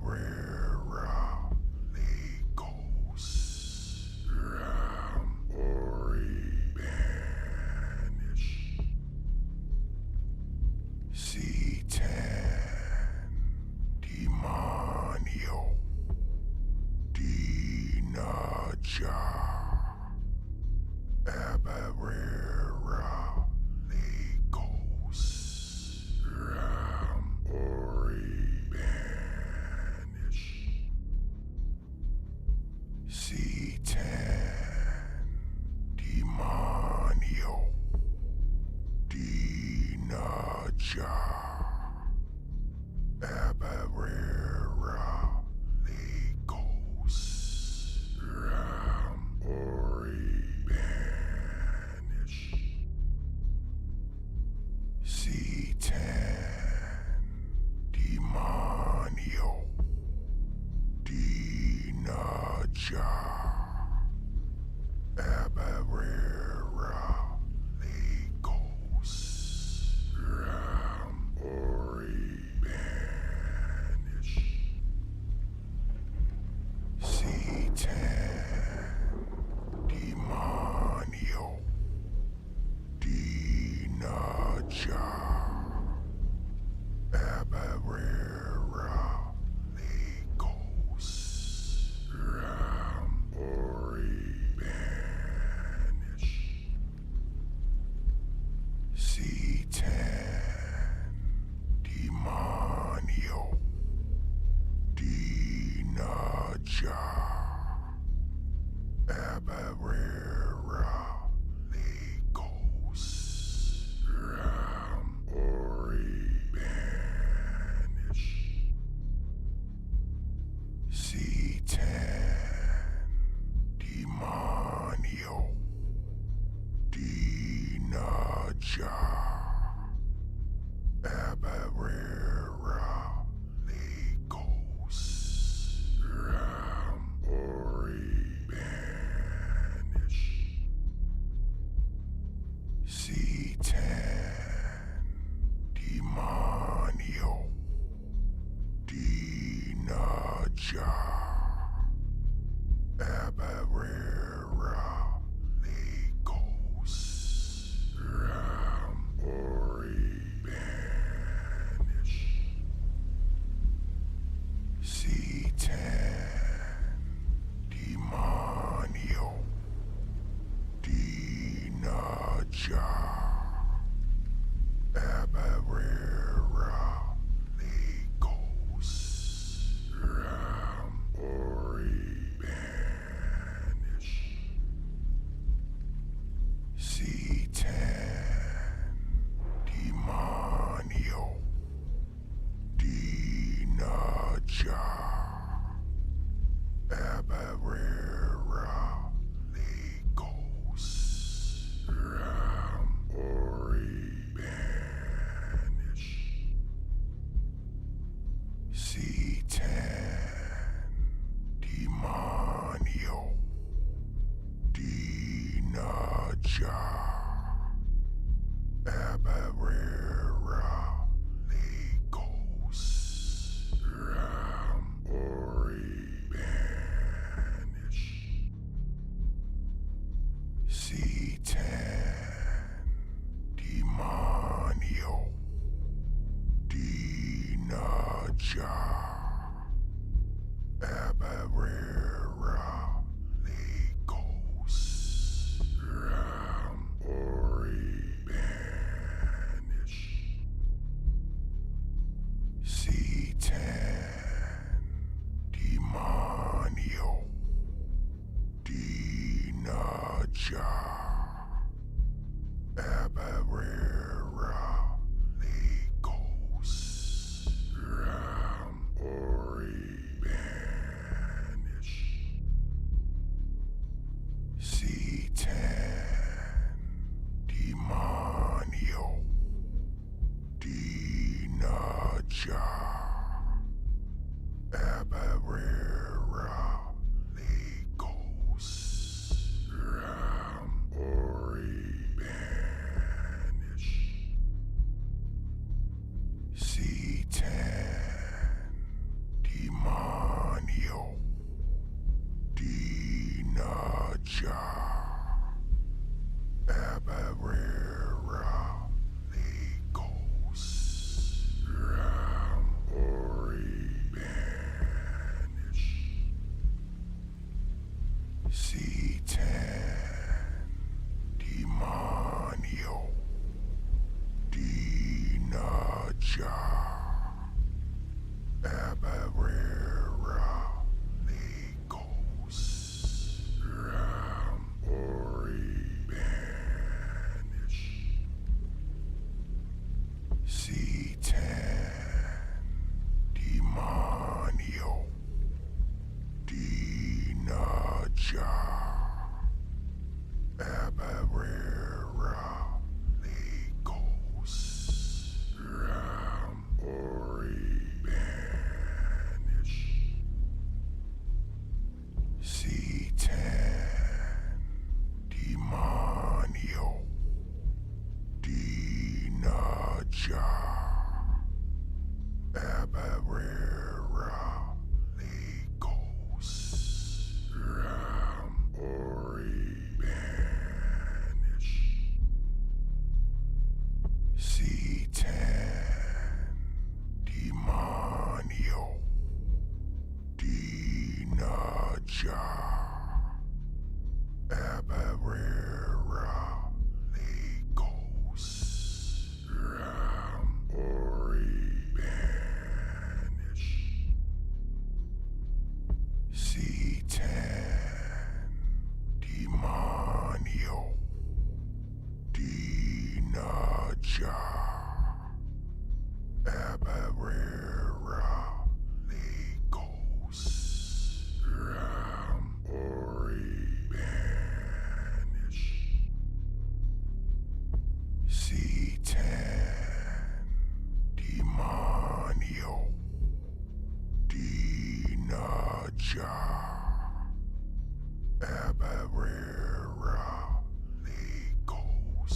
Abarera Legos Ram Ori Banish C10 Demonio Dinaja Abarera Legos Ram Ori Banish C10 Demonio Dinaja Abarera Legos Ram Ori Banish C10 Demonio Dinaja Abarera Legos Ram Ori Banish C10 Demonio Dinaja Abarera Legos Ram Ori Banish C10 Demonio Dinaja Abarera Legos Ram Ori Banish C10 Demonio Dinaja Abarera Legos Ram Ori Banish C10 Demonio Dinaja Abarera Legos Ram Ori Banish C10 Demonio Dinaja Abarera Legos Ram Ori Banish C10 Demonio Dinaja Abarera Legos Ram Ori Banish C10 Demonio Dinaja Abarera Legos Ram Ori Banish C10 Demonio Dinaja Abarera Legos Ram Ori Banish C10 Demonio Dinaja Abarera Legos Ram Ori Banish C10 Demonio Dinaja Abarera Legos Ram Ori Banish C Abarera Legos Ori Banish C10 Demonio Dinaja Abarera Legos Ori Banish C10 Demonio Dinaja Abarera Legos Ori Banish C10 Demonio Dinaja Abarera Legos Ori Banish C10 Demonio Dinaja Abarera Legos Ori Banish C10 Demonio Dinaja Abarera Legos Ori Banish C10 Demonio Dinaja Abarera Legos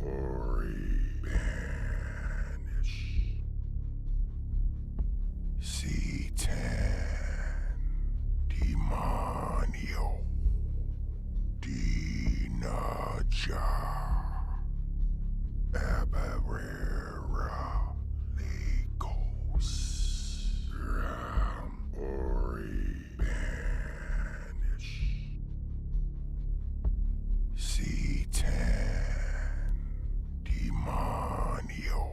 Ori Banish C10 Demonio Dinaja Abarera Legos Ori Banish C10 Demonio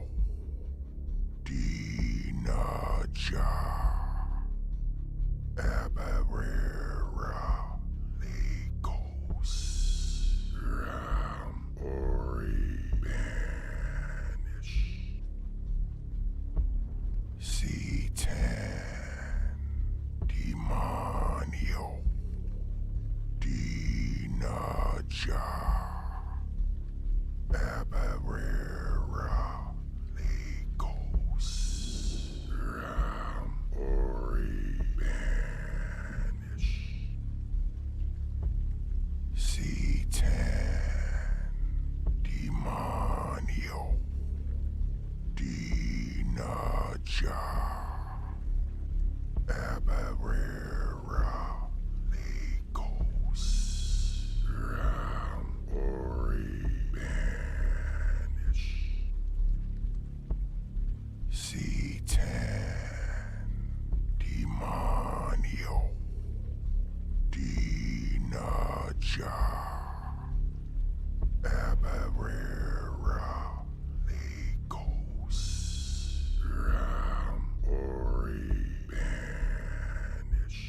Dinaja Abarera Legos Ori Banish C10 Demonio Dinaja Abarera Legos Ori Banish C10 Demonio Dinaja Abarera Legos Ori Banish C10 Demonio Dinaja Abarera Legos Ori Banish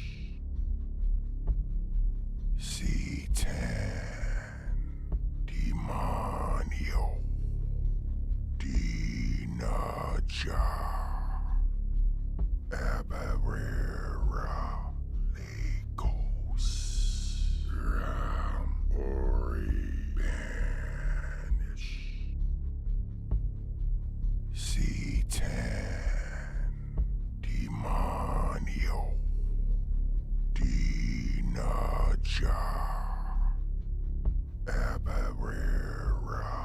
C10 Demonio Dinaja Abarera Legos Ori Banish C10 Demonio Dinaja Abarera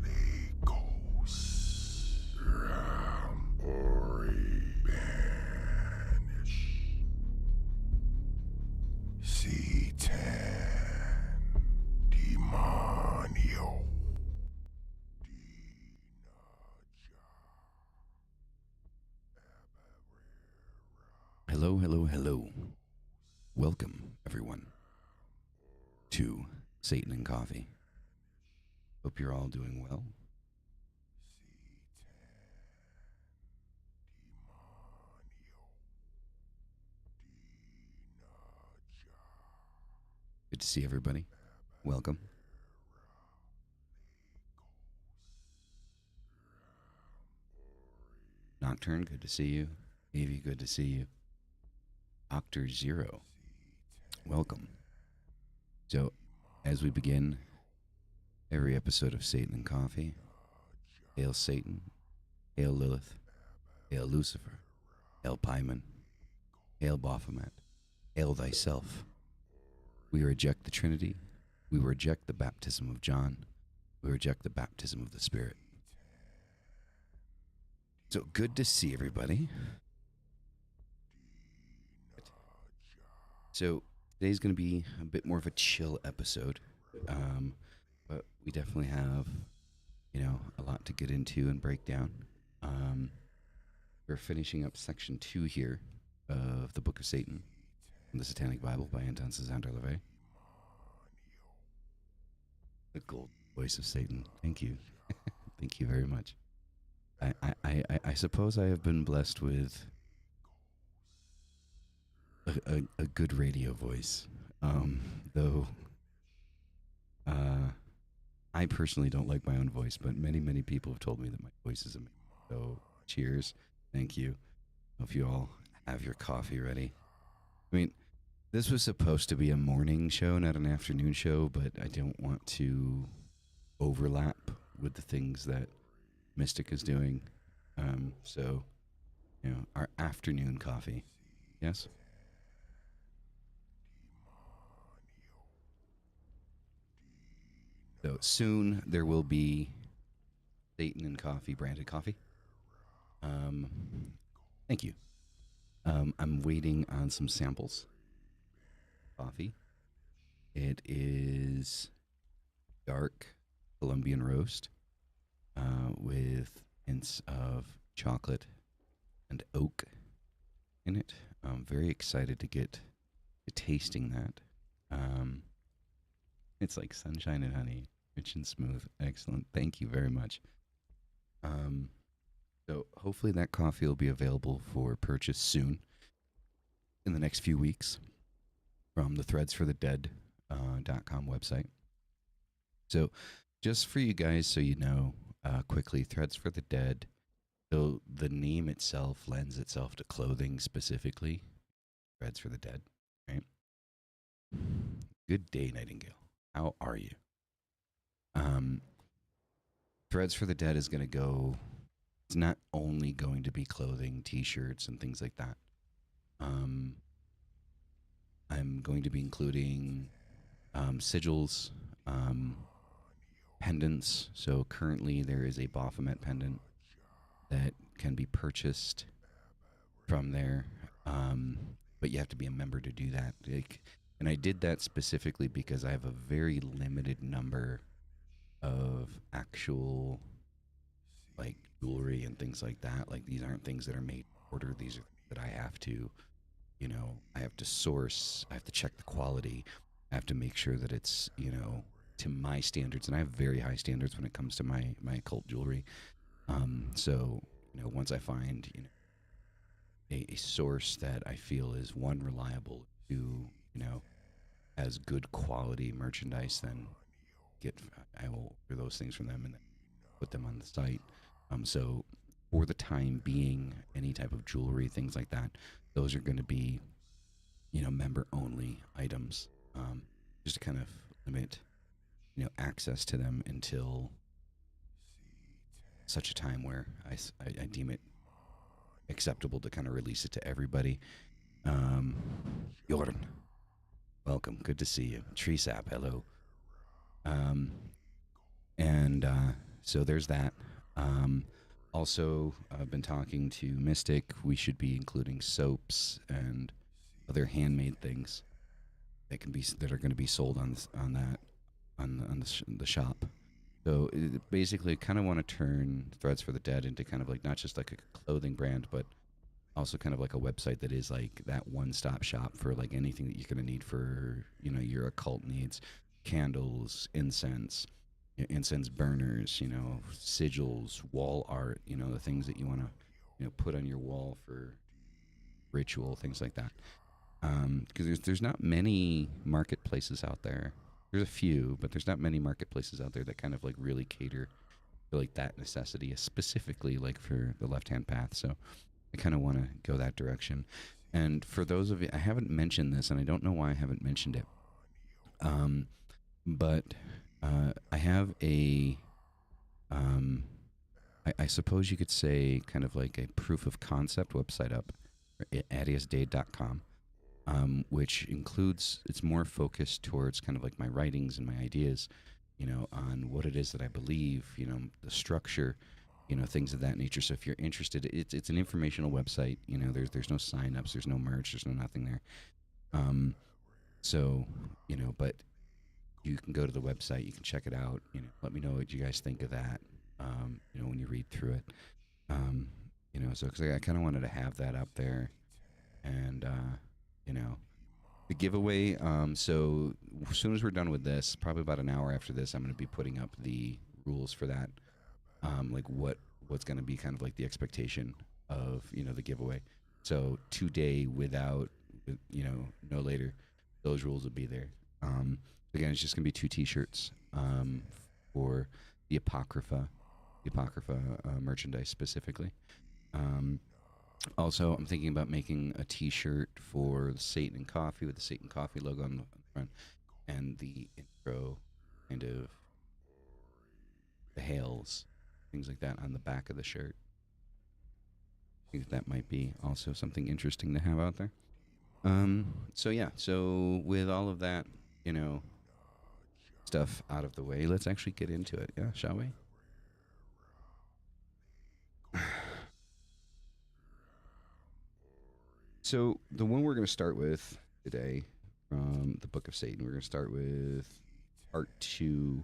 Legos Ori Banish C Demonio. Hello, hello, hello. Welcome, everyone, to Satan and Coffee. Hope you're all doing well. Good to see everybody. Welcome. Nocturne, good to see you. Evie, good to see you. Octor Zero, welcome. So, as we begin every episode of Satan and Coffee, hail Satan, hail Lilith, hail Lucifer, hail Pyman, hail Baphomet, hail thyself. We reject the Trinity. We reject the baptism of John. We reject the baptism of the Spirit. So good to see everybody. So today's going to be a bit more of a chill episode, but we definitely have, a lot to get into and break down. We're finishing up section 2 here of the Book of Satan, from the Satanic Bible by Anton Casander LaVey. The gold voice of Satan. Thank you. Thank you very much. I suppose I have been blessed with a good radio voice. Though I personally don't like my own voice, but many people have told me that my voice is amazing. So cheers. Thank you. Hope you all have your coffee ready. I mean, this was supposed to be a morning show, not an afternoon show, but I don't want to overlap with the things that Mystic is doing. So, our afternoon coffee. Yes? So soon there will be Satan and Coffee branded coffee. Thank you. I'm waiting on some samples. Coffee. It is dark Colombian roast with hints of chocolate and oak in it. I'm very excited to get to tasting that. It's like sunshine and honey, rich and smooth. Excellent. Thank you very much. So hopefully that coffee will be available for purchase soon, in the next few weeks, from the threadsforthedead.com website. So just for you guys, so you know, quickly, Threads for the Dead. So the name itself lends itself to clothing specifically. Threads for the Dead, right? Good day, Nightingale. How are you? Threads for the Dead is going to go. It's not only going to be clothing, T-shirts, and things like that. I'm going to be including sigils, pendants. So currently there is a Baphomet pendant that can be purchased from there, but you have to be a member to do that. And I did that specifically because I have a very limited number of actual jewelry and things like that. Like, these aren't things that are made to order. These are that I have to, I have to source. I have to check the quality. I have to make sure that it's, to my standards. And I have very high standards when it comes to my occult jewelry. So, once I find, a source that I feel is, one, reliable, two, has good quality merchandise, then I will order those things from them and then put them on the site. So for the time being, any type of jewelry, things like that, those are going to be, member only items, just to kind of limit, access to them until such a time where I deem it acceptable to kind of release it to everybody. Jordan, welcome. Good to see you. Treesap, hello. So there's that. Also, I've been talking to Mystic. We should be including soaps and other handmade things that are going to be sold on the shop. So basically, kind of want to turn Threads for the Dead into kind of like not just like a clothing brand, but also kind of like a website that is like that one-stop shop for like anything that you're going to need for your occult needs, candles, incense burners, sigils, wall art, the things that you want to put on your wall for ritual, things like that. Because there's not many marketplaces out there. There's a few, but there's not many marketplaces out there that kind of like really cater to like that necessity, specifically like for the left hand path. So I kind of want to go that direction. And for those of you, I haven't mentioned this, and I don't know why I haven't mentioned it. But I have I suppose you could say, kind of like a proof of concept website up at adiasdade.com, which includes, it's more focused towards kind of like my writings and my ideas, on what it is that I believe, the structure, things of that nature. So if you're interested, it's an informational website. There's no sign-ups, there's no merch, there's no nothing there. So, but you can go to the website, you can check it out. Let me know what you guys think of that. When you read through it. So because I kind of wanted to have that up there, and the giveaway. So as soon as we're done with this, probably about an hour after this, I'm going to be putting up the rules for that. Like what's going to be kind of like the expectation of the giveaway. So today, without no later, those rules will be there. Again, it's just going to be 2 T-shirts for the Apocrypha merchandise specifically. Also, I'm thinking about making a T-shirt for the Satan and Coffee with the Satan Coffee logo on the front, and the intro, kind of the hails, things like that on the back of the shirt. I think that might be also something interesting to have out there. So yeah, so with all of that, stuff out of the way, let's actually get into it. Yeah, shall we? So the one we're going to start with today from the Book of Satan, we're going to start with part 2,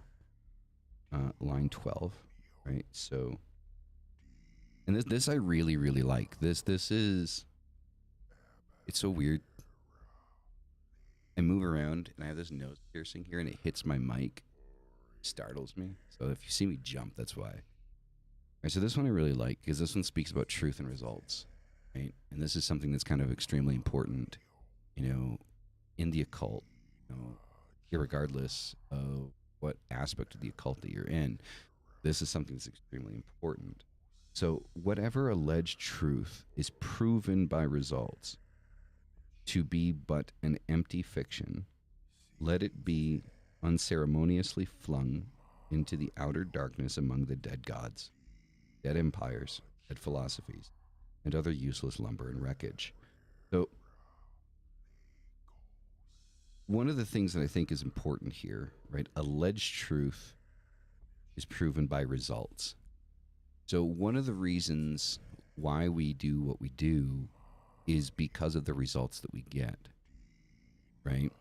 line 12, right? So, and this I really, really like. This is, it's so weird. I move around and I have this nose piercing here and it hits my mic. It startles me. So if you see me jump, that's why. All right, so this one I really like because this one speaks about truth and results. Right? And this is something that's kind of extremely important, in the occult, irregardless of what aspect of the occult that you're in. This is something that's extremely important. So, whatever alleged truth is proven by results to be but an empty fiction, let it be unceremoniously flung into the outer darkness among the dead gods, dead empires, dead philosophies, and other useless lumber and wreckage. So, one of the things that I think is important here, right? Alleged truth is proven by results. So, one of the reasons why we do what we do is because of the results that we get, right?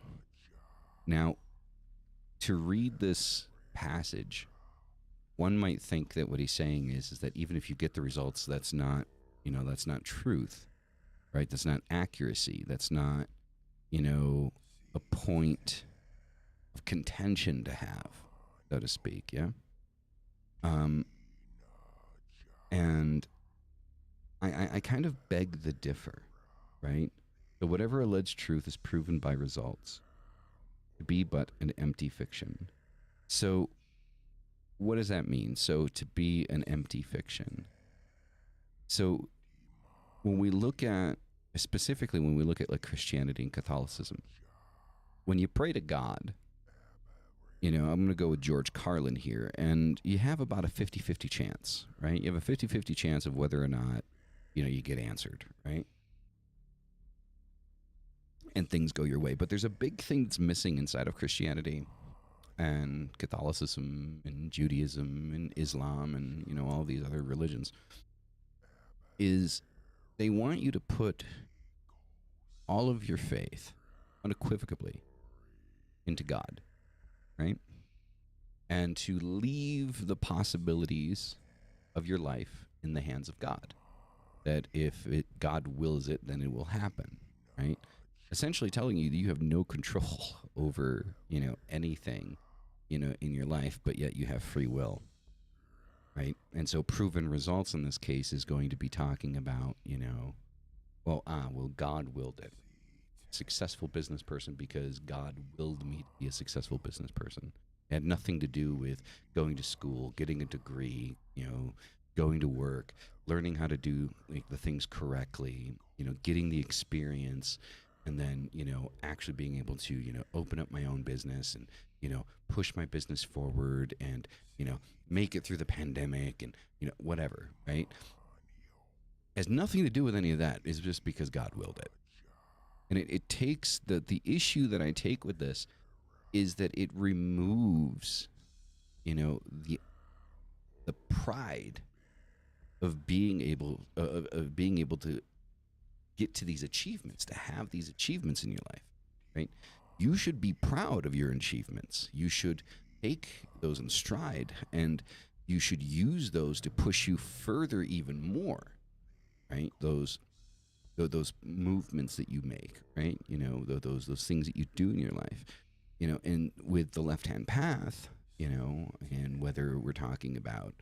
Now, to read this passage, one might think that what he's saying is that even if you get the results, that's not truth, right? That's not accuracy. That's not, a point of contention to have, so to speak, yeah? And I kind of beg the differ, right? So whatever alleged truth is proven by results to be but an empty fiction. So what does that mean? So to be an empty fiction. So when we look at, specifically when we look at like Christianity and Catholicism, when you pray to God, I'm going to go with George Carlin here, and you have about a 50-50 chance, right? You have a 50-50 chance of whether or not, you get answered, right? And things go your way. But there's a big thing that's missing inside of Christianity and Catholicism and Judaism and Islam and, all these other religions, is they want you to put all of your faith unequivocally into God, right? And to leave the possibilities of your life in the hands of God. That if God wills it, then it will happen, right? Essentially telling you that you have no control over, anything, in your life, but yet you have free will, right? And so proven results in this case is going to be talking about, well, God willed it. Successful business person because God willed me to be a successful business person. It had nothing to do with going to school, getting a degree, going to work, learning how to do like the things correctly, getting the experience, and then, actually being able to, open up my own business and, push my business forward and, make it through the pandemic and, whatever, right? It has nothing to do with any of that. It's just because God willed it. And it takes the issue that I take with this is that it removes, the pride of being able to get to these achievements, to have these achievements in your life, right? You should be proud of your achievements. You should take those in stride, and you should use those to push you further even more, right? Those movements that you make, right? Those things that you do in your life, and with the left hand path, and whether we're talking about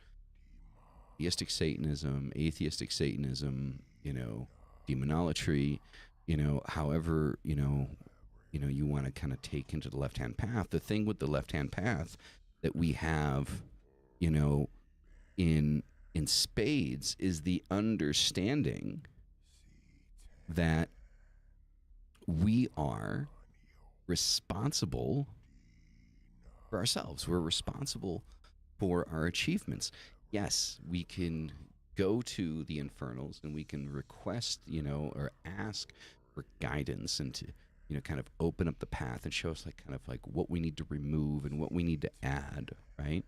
theistic Satanism, atheistic Satanism, demonolatry, however, you want to kind of take into the left hand path. The thing with the left hand path that we have, in spades is the understanding that we are responsible for ourselves. We're responsible for our achievements. Yes, we can go to the infernals and we can request, or ask for guidance and to, kind of open up the path and show us like kind of like what we need to remove and what we need to add, right?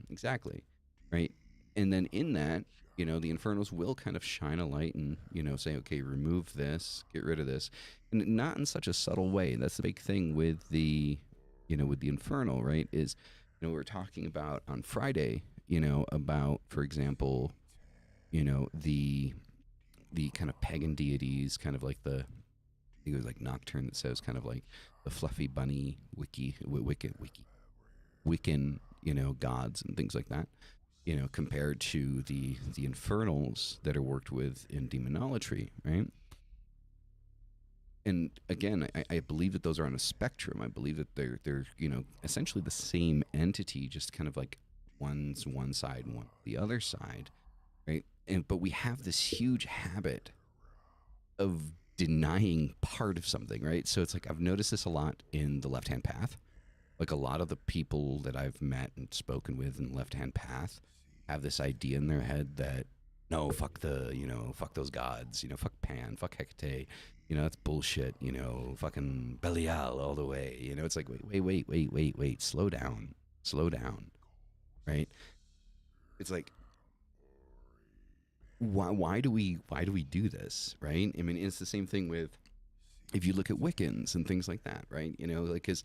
Exactly, right? And then in that, the infernals will kind of shine a light and, say, okay, remove this, get rid of this. And not in such a subtle way. That's the big thing with the, with the infernal, right? Is, we're talking about on Friday, about, for example, the kind of pagan deities, kind of like the, I think it was like Nocturne that says kind of like the fluffy bunny Wiccan, gods and things like that, compared to the infernals that are worked with in demonolatry, right? And again, I believe that those are on a spectrum. I believe that they're essentially the same entity, just kind of like one's one side and one the other side, right? And but we have this huge habit of denying part of something, right? So it's like I've noticed this a lot in the left hand path. Like a lot of the people that I've met and spoken with in the left hand path have this idea in their head that no, fuck fuck those gods, fuck Pan, fuck Hecate, that's bullshit, fucking Belial all the way. It's like wait, slow down, right? It's like why do we do this, right? I mean, it's the same thing with if you look at Wiccans and things like that, right? Like because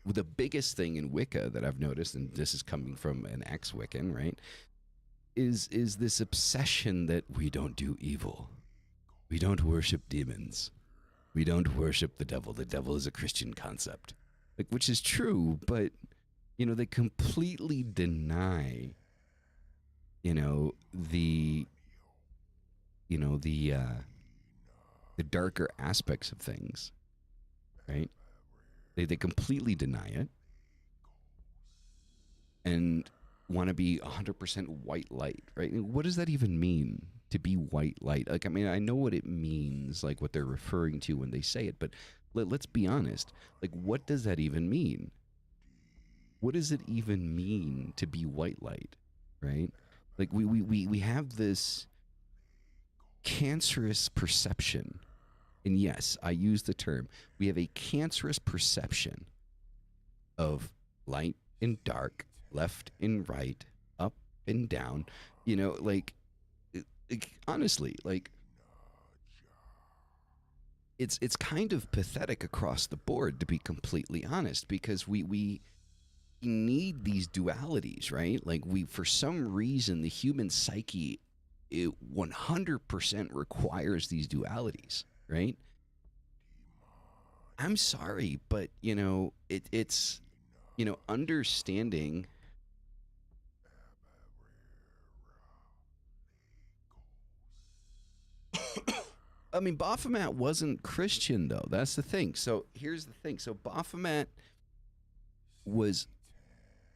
the biggest thing in Wicca that I've noticed, and this is coming from an ex-Wiccan, right, is this obsession that we don't do evil, we don't worship demons, we don't worship the devil. The devil is a Christian concept, like which is true, but they completely deny, the the darker aspects of things, right? They completely deny it and want to be 100% white light, right? What does that even mean, to be white light? Like, I mean, I know what it means, like what they're referring to when they say it, but let's be honest. Like, what does that even mean? What does it even mean to be white light, right? Like, we have this cancerous perception. And yes, I use the term. We have a cancerous perception of light and dark, left and right, up and down. Like honestly, like it's kind of pathetic across the board, to be completely honest, because we need these dualities, right? Like, we, for some reason, the human psyche, it 100% requires these dualities, right? I'm sorry, but it's understanding. I mean, Baphomet wasn't Christian, though. That's the thing. So here's the thing. So Baphomet was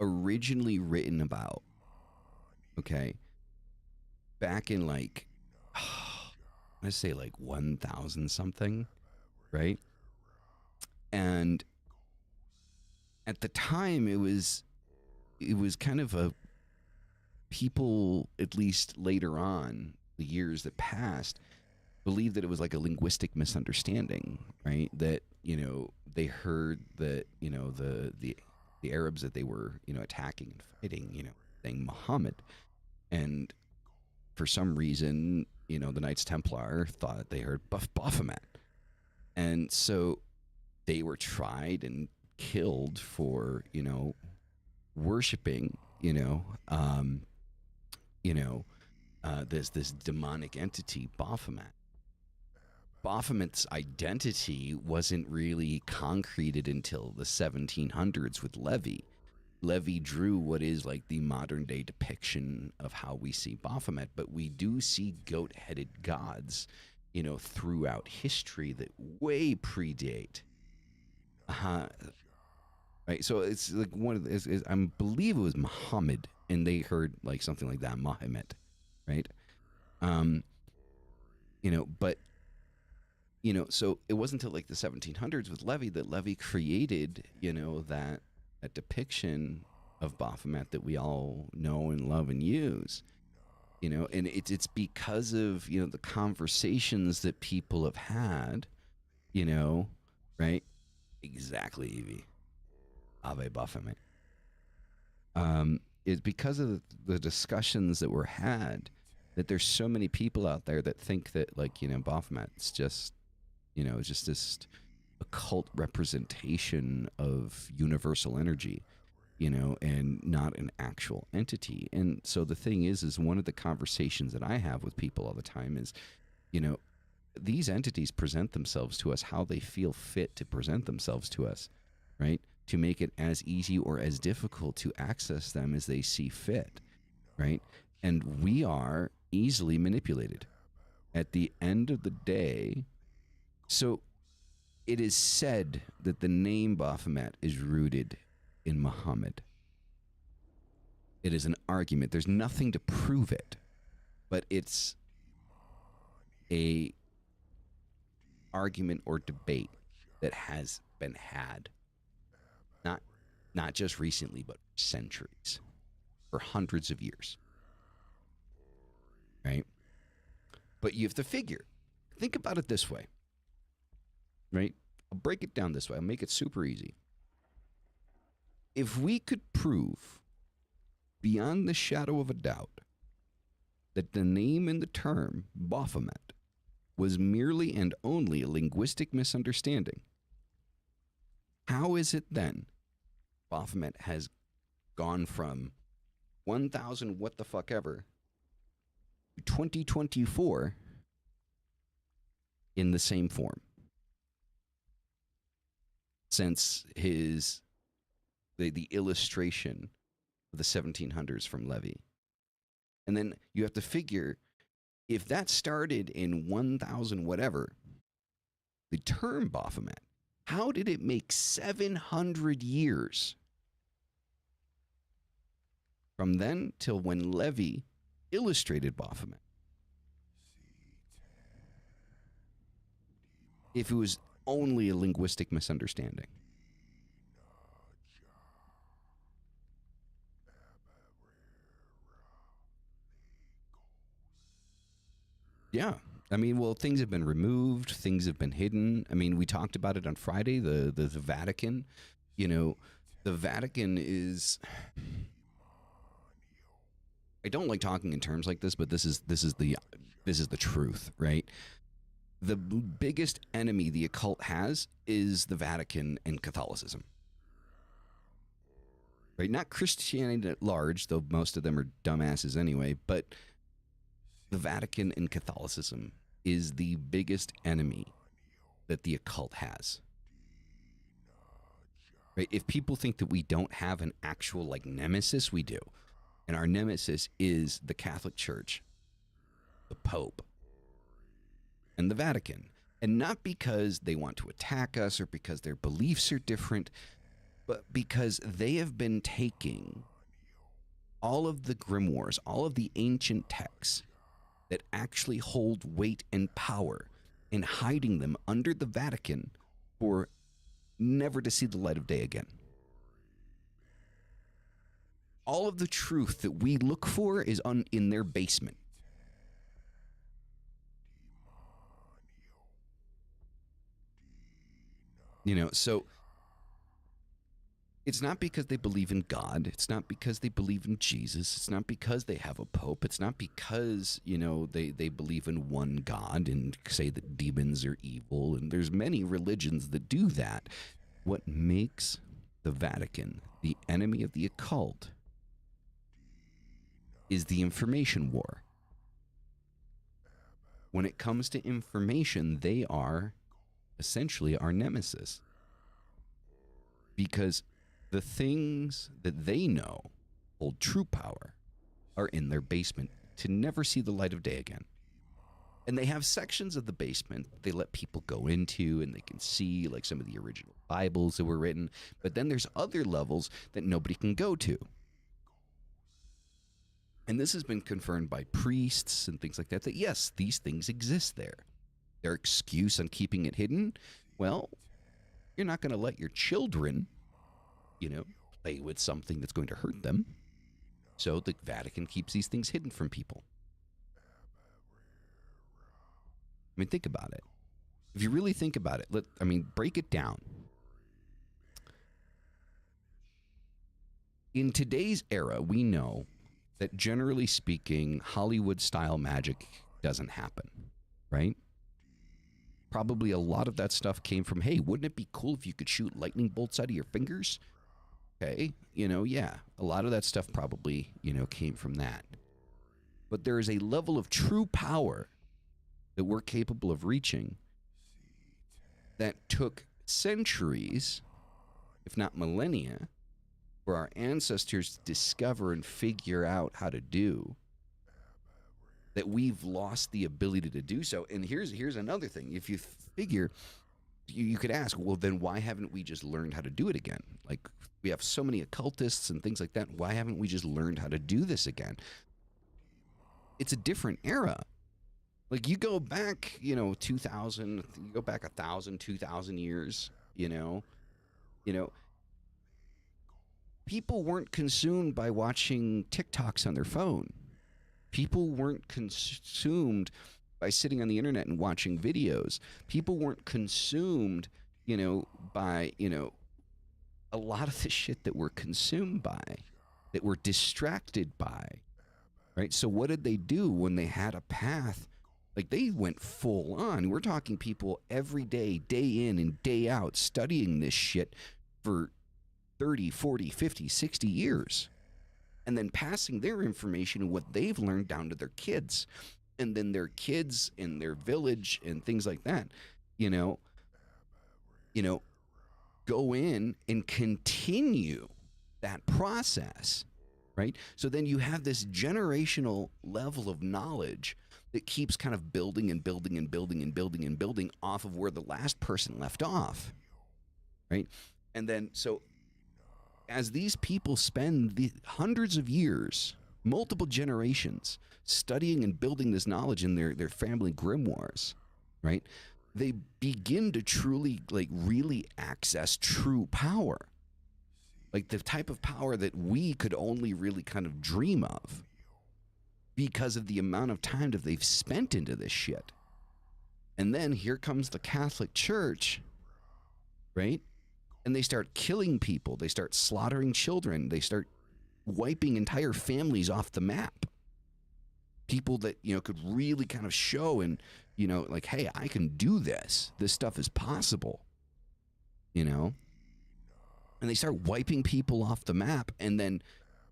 originally written about, okay, back in like, I say like 1000 something, right? And at the time, it was kind of a, people, at least later on, the years that passed, believed that it was like a linguistic misunderstanding, right? That they heard that the Arabs that they were attacking and fighting, saying Muhammad, and for some reason, the Knights Templar thought they heard Baphomet, and so they were tried and killed for worshiping you know this demonic entity, Baphomet. Baphomet's identity wasn't really concreted until the 1700s with Levi. Levi drew what is like the modern day depiction of how we see Baphomet, but we do see goat headed gods, throughout history that way predate. Uh, right? So it's like one of the, I believe it was Muhammad, and they heard like something like that, Muhammad, right? Um, but so it wasn't until like the 1700s with Levi that Levi created, that depiction of Baphomet that we all know and love and use. And it's because of the conversations that people have had, you know, right? Exactly, Evie. Ave Baphomet. It's because of the discussions that were had that there's so many people out there that think that, like, Baphomet's just it's just this occult representation of universal energy, and not an actual entity. And so the thing is one of the conversations that I have with people all the time is, you know, these entities present themselves to us how they feel fit to present themselves to us, right? To make it as easy or as difficult to access them as they see fit, right? And we are easily manipulated. At the end of the day, so it is said that the name Baphomet is rooted in Muhammad. It is an argument. There's nothing to prove it, but it's a argument or debate that has been had, not not just recently, but centuries, for hundreds of years, right? But you have to think about it this way, right? I'll break it down this way. I'll make it super easy. If we could prove beyond the shadow of a doubt that the name and the term Baphomet was merely and only a linguistic misunderstanding, how is it then Baphomet has gone from 1000 what the fuck ever to 2024 in the same form since the illustration of the 1700s from Levi? And then you have to figure, if that started in 1000 whatever, the term Baphomet, how did it make 700 years from then till when Levi illustrated Baphomet, if it was only a linguistic misunderstanding? Yeah. I mean, well, things have been removed, things have been hidden. I mean, we talked about it on Friday, the Vatican. You know, the Vatican is, I don't like talking in terms like this, but this is the truth, right? The biggest enemy the occult has is the Vatican and Catholicism. Right? Not Christianity at large, though most of them are dumbasses anyway, but the Vatican and Catholicism is the biggest enemy that the occult has. Right? If people think that we don't have an actual like nemesis, we do. And our nemesis is the Catholic Church, the Pope, and the Vatican. And not because they want to attack us or because their beliefs are different, but because they have been taking all of the grimoires, all of the ancient texts that actually hold weight and power, and hiding them under the Vatican for never to see the light of day again. All of the truth that we look for is in their basement. So it's not because they believe in God. It's not because they believe in Jesus. It's not because they have a pope. It's not because, they believe in one God and say that demons are evil. And there's many religions that do that. What makes the Vatican the enemy of the occult is the information war. When it comes to information, they are essentially our nemesis. Because the things that they know hold true power are in their basement to never see the light of day again. And they have sections of the basement they let people go into, and they can see like some of the original Bibles that were written. But then there's other levels that nobody can go to. And this has been confirmed by priests and things like that, that yes, these things exist there. Their excuse on keeping it hidden, well, you're not going to let your children, play with something that's going to hurt them. So the Vatican keeps these things hidden from people. I mean, think about it. If you really think about it, break it down. In today's era, we know that generally speaking, Hollywood-style magic doesn't happen, right? Probably a lot of that stuff came from, hey, wouldn't it be cool if you could shoot lightning bolts out of your fingers? Okay, yeah, a lot of that stuff probably, came from that. But there is a level of true power that we're capable of reaching that took centuries, if not millennia, for our ancestors to discover and figure out how to do, that we've lost the ability to do so. And here's another thing. If you figure, you could ask, well, then why haven't we just learned how to do it again? Like, we have so many occultists and things like that. Why haven't we just learned how to do this again? It's a different era. Like, you go back, 2,000, you go back 1,000, 2,000 years, people weren't consumed by watching TikToks on their phone. People weren't consumed by sitting on the internet and watching videos. People weren't consumed, by, a lot of the shit that we're consumed by, that we're distracted by, right? So what did they do when they had a path? Like, they went full on. We're talking people every day, day in and day out, studying this shit for 30, 40, 50, 60 years. And then passing their information and what they've learned down to their kids. And then their kids in their village and things like that, go in and continue that process, right? So then you have this generational level of knowledge that keeps kind of building and building and building and building and building off of where the last person left off, right? And then, so as these people spend the hundreds of years, multiple generations, studying and building this knowledge in their family grimoires, right? They begin to truly, like, really access true power. Like the type of power that we could only really kind of dream of because of the amount of time that they've spent into this shit. And then here comes the Catholic Church, right? And they start killing people. They start slaughtering children. They start wiping entire families off the map. People that, could really kind of show and like, hey, I can do this. This stuff is possible, And they start wiping people off the map and then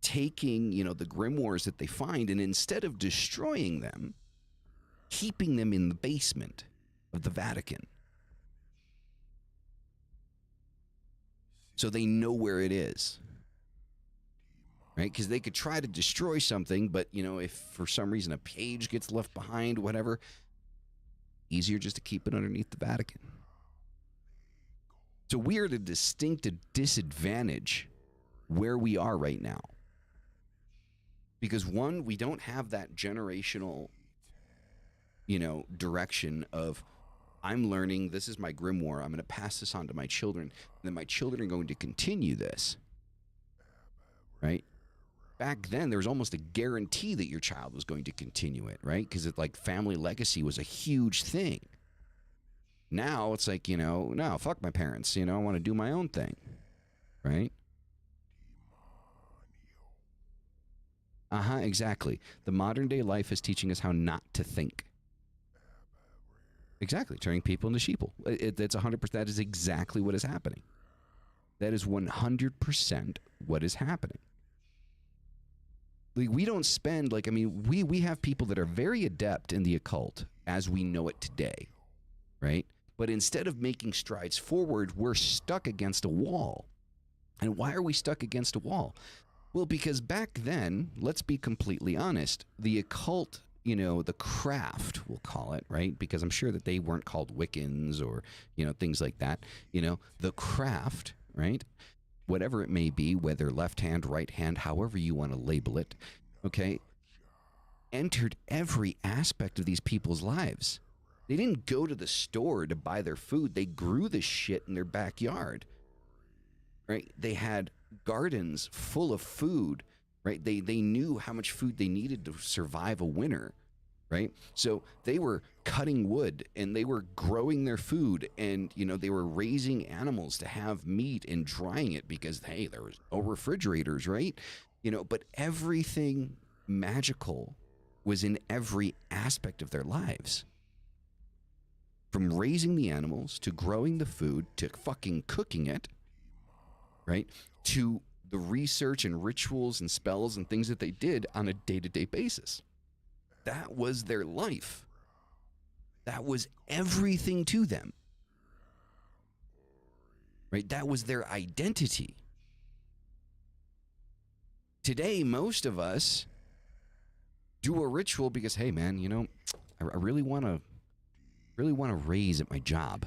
taking, the grimoires that they find, and instead of destroying them, keeping them in the basement of the Vatican. So they know where it is. Right? Because they could try to destroy something, but, if for some reason a page gets left behind, whatever, easier just to keep it underneath the Vatican. So we are at a distinct disadvantage where we are right now. Because one, we don't have that generational, direction of, I'm learning, this is my grimoire, I'm going to pass this on to my children, and then my children are going to continue this. Right? Back then, there was almost a guarantee that your child was going to continue it, right? Because family legacy was a huge thing. Now it's like, no, fuck my parents. I want to do my own thing, right? Exactly. The modern day life is teaching us how not to think. Exactly, turning people into sheeple. That's 100%. That is exactly what is happening. That is 100% what is happening. We don't spend, we have people that are very adept in the occult as we know it today, right? But instead of making strides forward, we're stuck against a wall. And why are we stuck against a wall? Well, because back then, let's be completely honest, the occult, the craft, we'll call it, right? Because I'm sure that they weren't called Wiccans or, things like that. The craft, right? Whatever it may be, whether left hand, right hand, however you want to label it, okay, entered every aspect of these people's lives. They didn't go to the store to buy their food. They grew the shit in their backyard, right? They had gardens full of food, right? They knew how much food they needed to survive a winter, right? So they were cutting wood and they were growing their food, and they were raising animals to have meat and drying it because, hey, there was no refrigerators, right? But everything magical was in every aspect of their lives. From raising the animals to growing the food to fucking cooking it, right? To the research and rituals and spells and things that they did on a day-to-day basis. That was their life. That was everything to them. Right? That was their identity. Today, most of us do a ritual because, hey, man, I really want to raise at my job.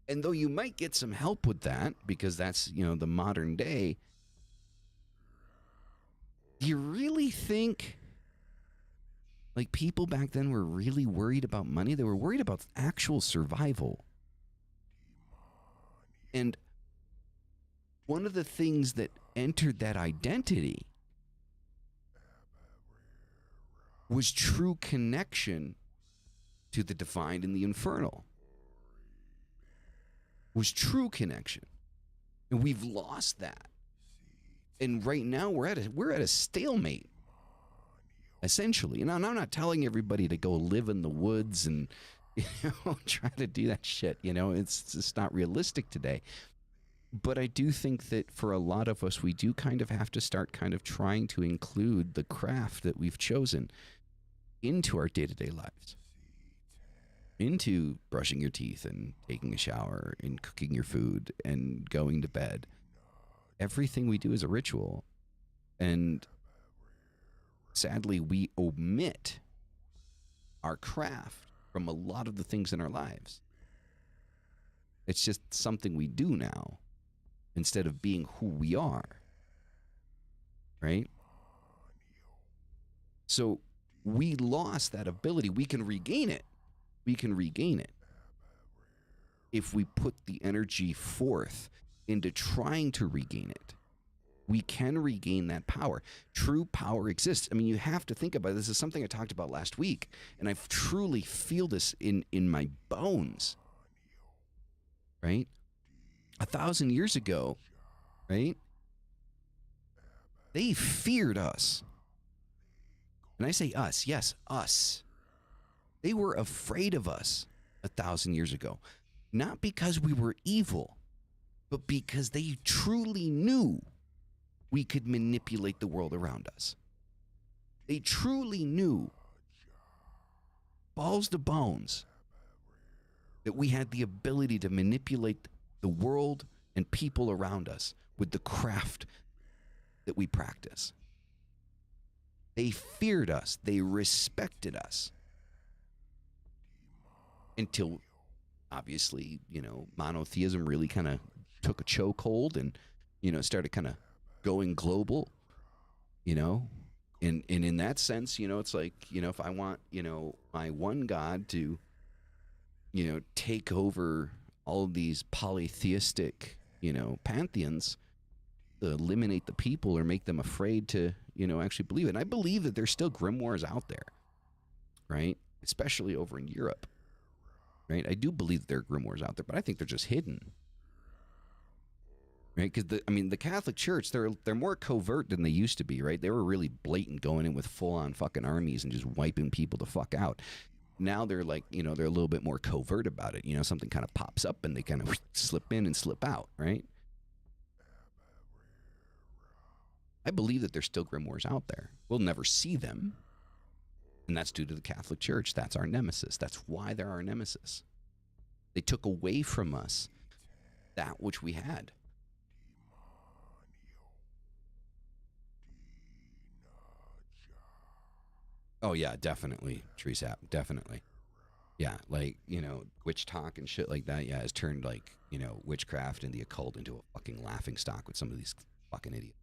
And though you might get some help with that because that's, the modern day, do you really think people back then were really worried about money? They were worried about actual survival. And one of the things that entered that identity was true connection to the divine and the infernal. Was true connection. And we've lost that. And right now we're at a stalemate. Essentially. And I'm not telling everybody to go live in the woods and try to do that shit. It's just not realistic today. But I do think that for a lot of us, we do kind of have to start kind of trying to include the craft that we've chosen into our day-to-day lives. Into brushing your teeth and taking a shower and cooking your food and going to bed. Everything we do is a ritual. And sadly, we omit our craft from a lot of the things in our lives. It's just something we do now instead of being who we are. Right? So we lost that ability. We can regain it. We can regain it if we put the energy forth into trying to regain it. We can regain that power. True power exists. I mean, you have to think about it. This is something I talked about last week, and I truly feel this in my bones. Right? 1,000 years ago, right? They feared us. And I say us, yes, us. They were afraid of us 1,000 years ago, not because we were evil, but because they truly knew we could manipulate the world around us. They truly knew, balls to bones, that we had the ability to manipulate the world and people around us with the craft that we practice. They feared us. They respected us. Until, obviously, monotheism really kind of took a chokehold and, started kind of going global, And in that sense, it's like, if I want, my one God to, take over all of these polytheistic, pantheons, to eliminate the people or make them afraid to, actually believe it. And I believe that there's still grimoires out there, right? Especially over in Europe, right? I do believe that there are grimoires out there, but I think they're just hidden, right? Because the Catholic Church, they're more covert than they used to be, right? They were really blatant, going in with full on fucking armies and just wiping people the fuck out. Now they're like, they're a little bit more covert about it. Something kind of pops up and they kind of slip in and slip out, right? I believe that there's still grimoires out there. We'll never see them. And that's due to the Catholic Church. That's our nemesis. That's why they're our nemesis. They took away from us that which we had. Oh, yeah, definitely, Treesap, definitely. Yeah, like, witch talk and shit like that, yeah, has turned, like, witchcraft and the occult into a fucking laughing stock with some of these fucking idiots.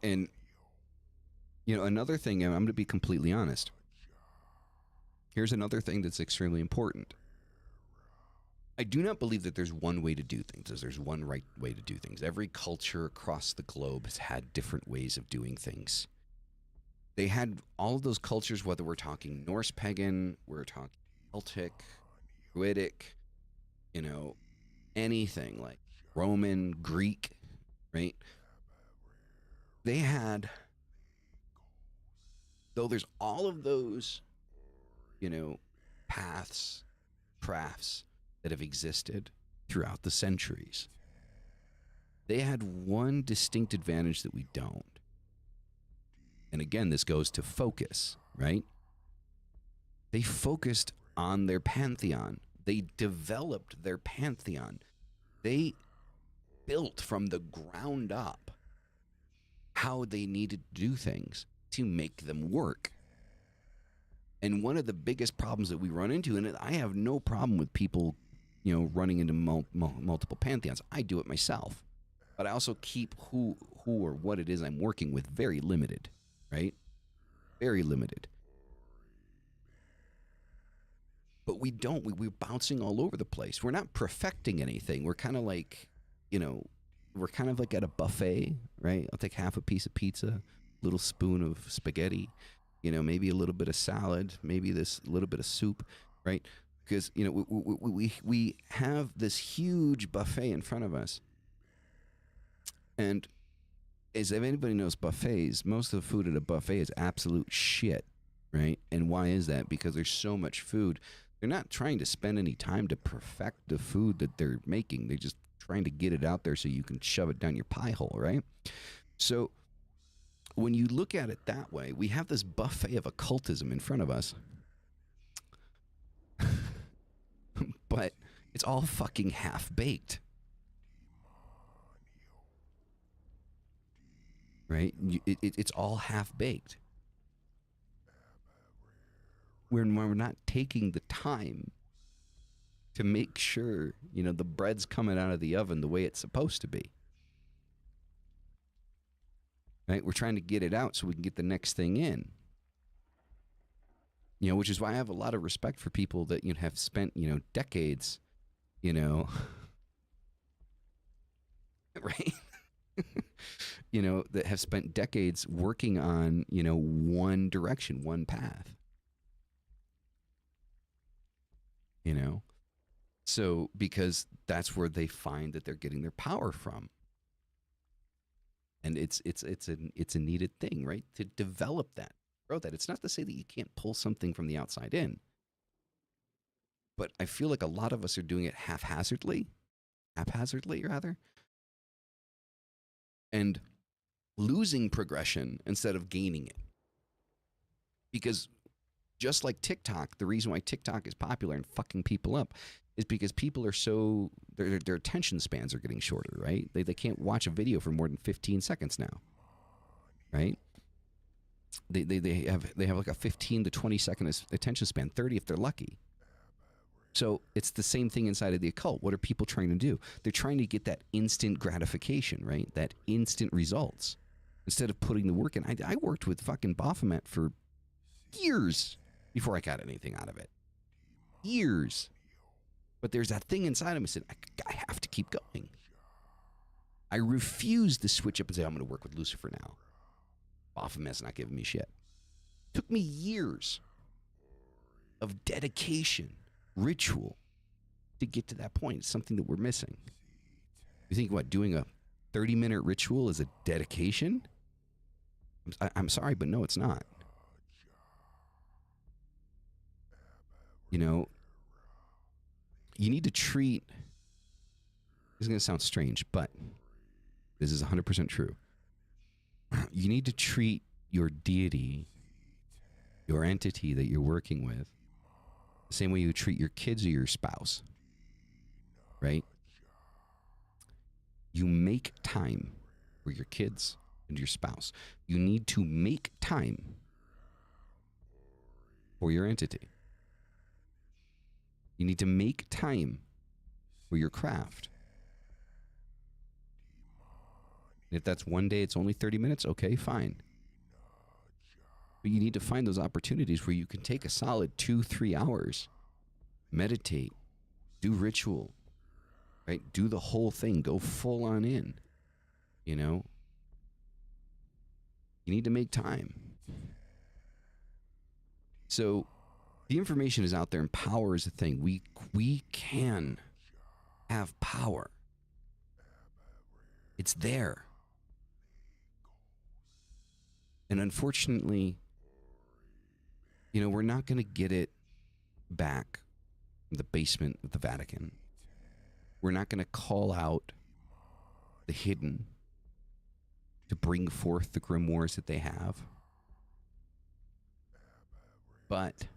And, another thing, I'm going to be completely honest. Here's another thing that's extremely important. I do not believe that there's one way to do things, as there's one right way to do things. Every culture across the globe has had different ways of doing things. They had all of those cultures, whether we're talking Norse pagan, we're talking Celtic, Druidic, anything like Roman, Greek, right? They had, though there's all of those, paths, crafts that have existed throughout the centuries. They had one distinct advantage that we don't. And again, this goes to focus, right? They focused on their pantheon. They developed their pantheon. They built from the ground up how they needed to do things to make them work. And one of the biggest problems that we run into, and I have no problem with people, running into multiple pantheons. I do it myself. But I also keep who or what it is I'm working with very limited, right? Very limited. But we don't. We're bouncing all over the place. We're not perfecting anything. We're kind of like, we're kind of like at a buffet, right? I'll take half a piece of pizza, little spoon of spaghetti, maybe a little bit of salad, maybe this little bit of soup, right? Because, we have this huge buffet in front of us. And as if anybody knows buffets, most of the food at a buffet is absolute shit, right? And why is that? Because there's so much food. They're not trying to spend any time to perfect the food that they're making. They're just trying to get it out there so you can shove it down your pie hole, right? So when you look at it that way, we have this buffet of occultism in front of us. But it's all fucking half-baked. Right? It's all half-baked. We're not taking the time to make sure, the bread's coming out of the oven the way it's supposed to be. Right? We're trying to get it out so we can get the next thing in. Which is why I have a lot of respect for people that have spent, decades, right? That have spent decades working on, one direction, one path. So because that's where they find that they're getting their power from. And it's a needed thing, right? To develop that, grow that. It's not to say that you can't pull something from the outside in, but I feel like a lot of us are doing it haphazardly rather, and losing progression instead of gaining it. Because just like TikTok, the reason why TikTok is popular and fucking people up is because people are so their attention spans are getting shorter, right? They can't watch a video for more than 15 seconds now, right? They have like a 15 to 20 second attention span, 30 if they're lucky. So it's the same thing inside of the occult. What are people trying to do? They're trying to get that instant gratification, right? That instant results instead of putting the work in. I worked with fucking Baphomet for years before I got anything out of it. Years. But there's that thing inside of me that said, I have to keep going. I refuse to switch up and say, I'm going to work with Lucifer now. Baphomet's not giving me shit. Took me years of dedication, ritual, to get to that point. It's something that we're missing. You think what, doing a 30-minute ritual is a dedication? I'm sorry, but no, it's not. You know, you need to treat, this is going to sound strange, but this is 100% true. You need to treat your deity, your entity that you're working with, the same way you treat your kids or your spouse, right? You make time for your kids and your spouse. You need to make time for your entity. You need to make time for your craft. And if that's one day, it's only 30 minutes, okay, fine. But you need to find those opportunities where you can take a solid 2-3 hours, meditate, do ritual, right? Do the whole thing, go full on in, you know? You need to make time. So the information is out there, and power is a thing. We can have power. It's there. And unfortunately, you know, we're not going to get it back from the basement of the Vatican. We're not going to call out the hidden to bring forth the grimoires that they have. But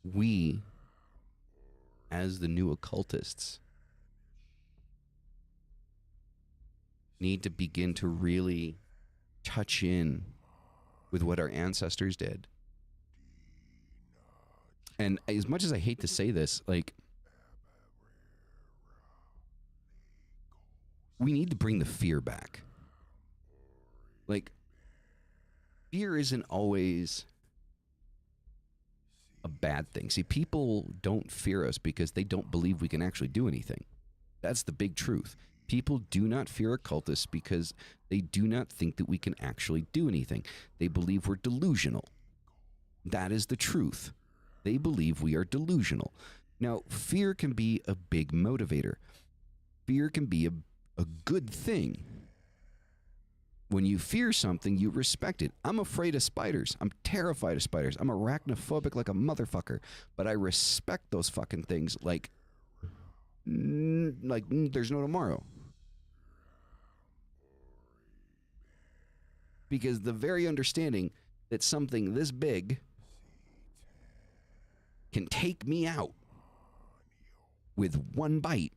we, as the new occultists, need to begin to really touch in with what our ancestors did. And as much as I hate to say this, like, we need to bring the fear back. Like, fear isn't always a bad thing. See, people don't fear us because they don't believe we can actually do anything. That's the big truth. People do not fear occultists because they do not think that we can actually do anything. They believe we're delusional. That is the truth. They believe we are delusional. Now, fear can be a big motivator. Fear can be a good thing. When you fear something, you respect it. I'm afraid of spiders. I'm terrified of spiders. I'm arachnophobic like a motherfucker. But I respect those fucking things like there's no tomorrow. Because the very understanding that something this big can take me out with one bite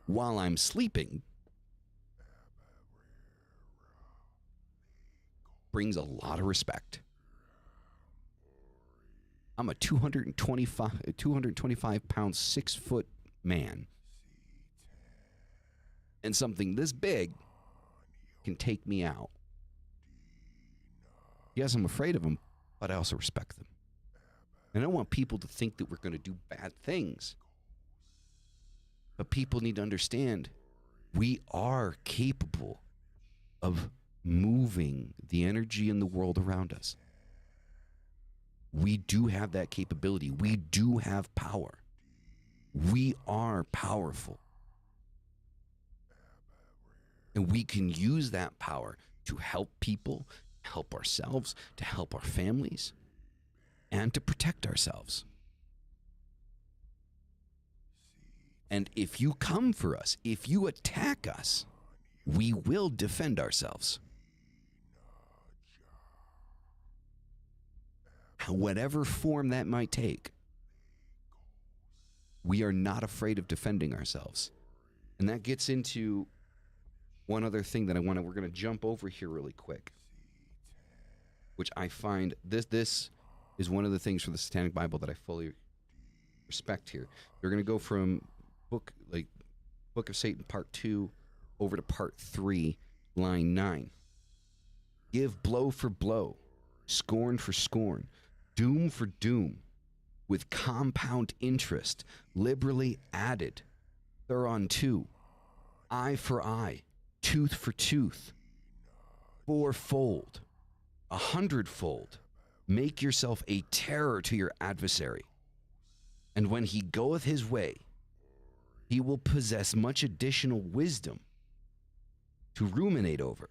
while I'm sleeping brings a lot of respect. I'm a 225 pound, 6 foot man. And something this big can take me out. Yes, I'm afraid of them, but I also respect them. And I don't want people to think that we're going to do bad things. But people need to understand we are capable of moving the energy in the world around us. We do have that capability. We do have power. We are powerful. And we can use that power to help people, help ourselves, to help our families, and to protect ourselves. And if you come for us, if you attack us, we will defend ourselves. Whatever form that might take, we are not afraid of defending ourselves. And that gets into one other thing that we're going to jump over here really quick, which I find this is one of the things from the Satanic Bible that I fully respect here. We're going to go from Book of Satan part 2 over to part 3, line 9. Give blow for blow, scorn for scorn, doom for doom, with compound interest, liberally added, thereunto, eye for eye, tooth for tooth, fourfold, 100-fold. Make yourself a terror to your adversary. And when he goeth his way, he will possess much additional wisdom to ruminate over.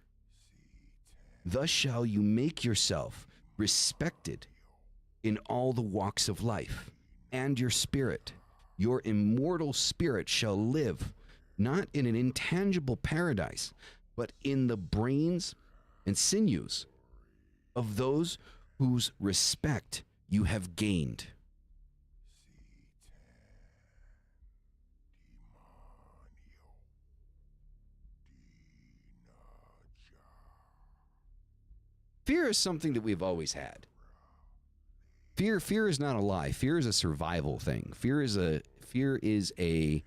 Thus shall you make yourself respected in all the walks of life, and your spirit, your immortal spirit, shall live not in an intangible paradise, but in the brains and sinews of those whose respect you have gained. Fear is something that we've always had. Fear is not a lie. Fear is a survival thing. Fear is a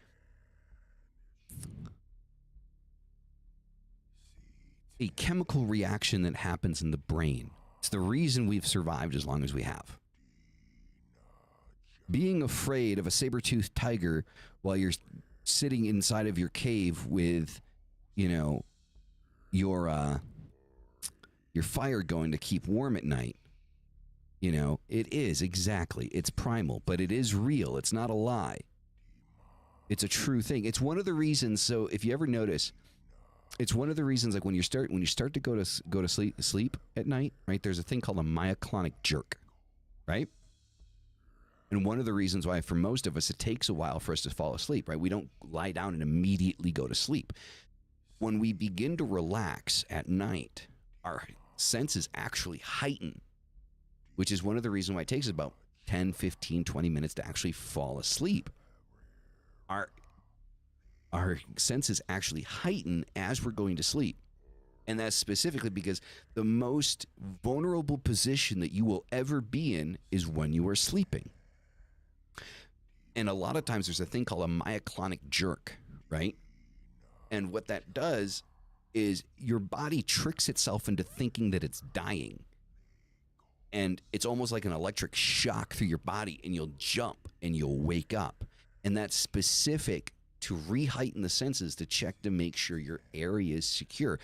chemical reaction that happens in the brain. It's the reason we've survived as long as we have. Being afraid of a saber-toothed tiger while you're sitting inside of your cave with, your fire going to keep warm at night. It is exactly. It's primal, but it is real. It's not a lie. It's a true thing. It's one of the reasons. So if you ever notice, it's one of the reasons. Like when you start to go to sleep at night, right? There's a thing called a myoclonic jerk, right? And one of the reasons why, for most of us, it takes a while for us to fall asleep, right? We don't lie down and immediately go to sleep. When we begin to relax at night, our senses actually heighten, which is one of the reasons why it takes about 10, 15, 20 minutes to actually fall asleep. Our senses actually heighten as we're going to sleep. And that's specifically because the most vulnerable position that you will ever be in is when you are sleeping. And a lot of times there's a thing called a myoclonic jerk, right? And what that does is your body tricks itself into thinking that it's dying. And it's almost like an electric shock through your body, and you'll jump and you'll wake up. And that's specific to re-heighten the senses to check to make sure your area is secure.